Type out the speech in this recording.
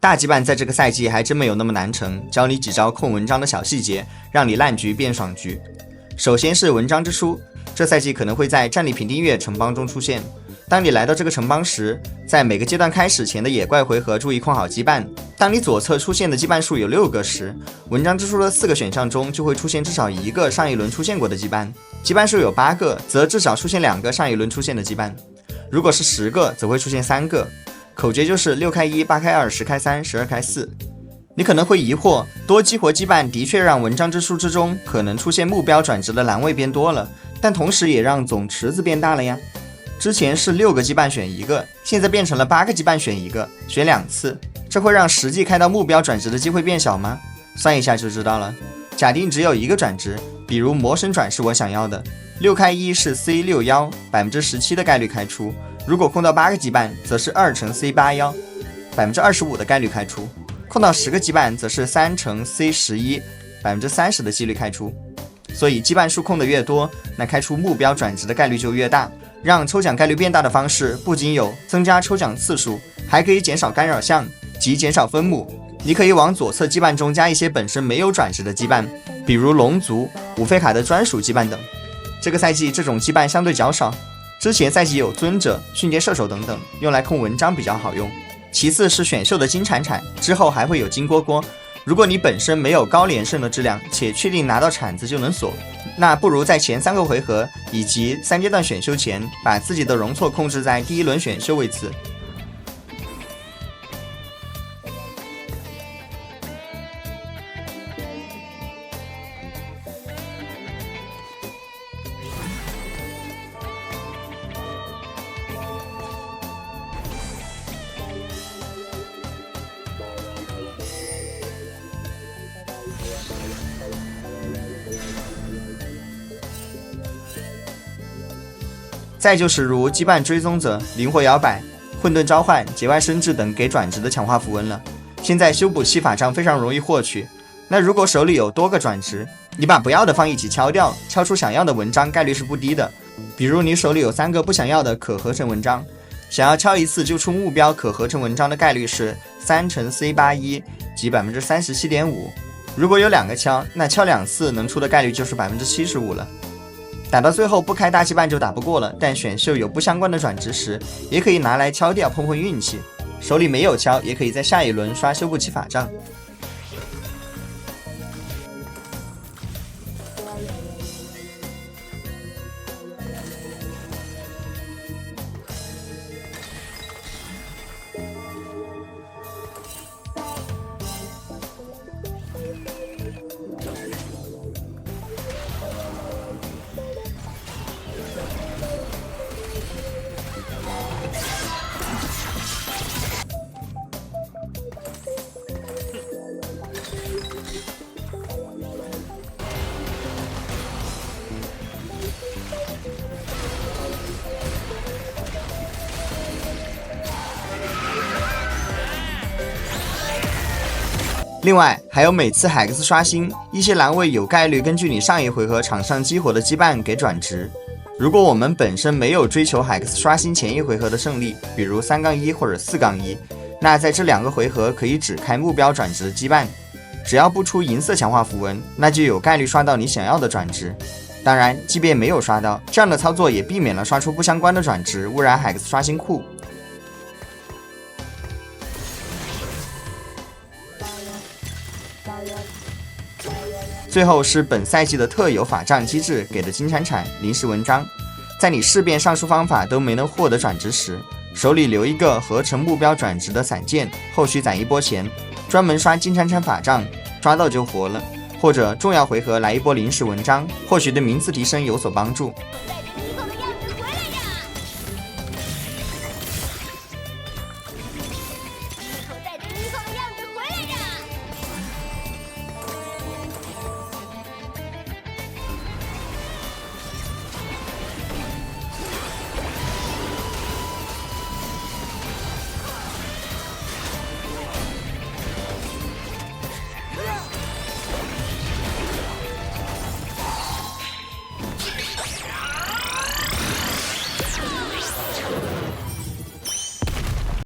大羁绊在这个赛季还真没有那么难成，教你几招控文章的小细节，让你烂局变爽局。首先是文章之书，这赛季可能会在战利品订阅城邦中出现。当你来到这个城邦时，在每个阶段开始前的野怪回合注意控好羁绊。当你左侧出现的羁绊数有6个时，文章之书的4个选项中就会出现至少1个上一轮出现过的羁绊。羁绊数有8个，则至少出现2个上一轮出现的羁绊。如果是10个，则会出现3个。口诀就是6开1、8开2、10开3、12开4。你可能会疑惑，多激活羁绊的确让文章之书之中可能出现目标转职的栏位变多了，但同时也让总池子变大了呀。之前是6个羁绊选1个，现在变成了8个羁绊选1个，选2次，这会让实际开到目标转职的机会变小吗？算一下就知道了。假定只有1个转职，比如魔神转是我想要的，6开1是 C61 17%的概率开出，如果控到8个羁绊，则是2乘 C81 25%的概率开出，控到10个羁绊，则是3乘 C11 30%的几率开出。所以羁绊数控的越多，那开出目标转职的概率就越大。让抽奖概率变大的方式不仅有增加抽奖次数，还可以减少干扰项及减少分母。你可以往左侧羁绊中加一些本身没有转职的羁绊，比如龙族、伍菲卡的专属羁绊等。这个赛季这种羁绊相对较少，之前赛季有尊者、迅捷射手等等，用来控文章比较好用。其次是选秀的金铲铲，之后还会有金锅锅。如果你本身没有高连胜的质量，且确定拿到铲子就能锁，那不如在前3个回合以及3阶段选秀前，把自己的容错控制在第1轮选秀位次。再就是如羁绊追踪者、灵活摇摆、混沌召唤、节外生智等给转职的强化符文了。现在修补器法杖非常容易获取，那如果手里有多个转职，你把不要的放一起敲掉，敲出想要的文章概率是不低的。比如你手里有3个不想要的可合成文章，想要敲一次就出目标可合成文章的概率是3乘 C81 即 37.5%。如果有2个敲，那敲2次能出的概率就是 75% 了。打到最后不开大羁绊就打不过了，但选秀有不相关的转职时，也可以拿来敲掉碰碰运气。手里没有敲，也可以在下一轮刷修补器法杖。另外还有每次海克斯刷新，一些栏位有概率根据你上一回合场上激活的羁绊给转职。如果我们本身没有追求海克斯刷新前一回合的胜利，比如3-1或者4-1，那在这2个回合可以只开目标转职羁绊，只要不出银色强化符文，那就有概率刷到你想要的转职。当然即便没有刷到，这样的操作也避免了刷出不相关的转职，污染海克斯刷新库。最后是本赛季的特有法杖机制给的金铲铲临时文章，在你试遍上述方法都没能获得转职时，手里留一个合成目标转职的散件，后续攒一波钱，专门刷金铲铲法杖，抓到就活了。或者重要回合来一波临时文章，或许对名次提升有所帮助。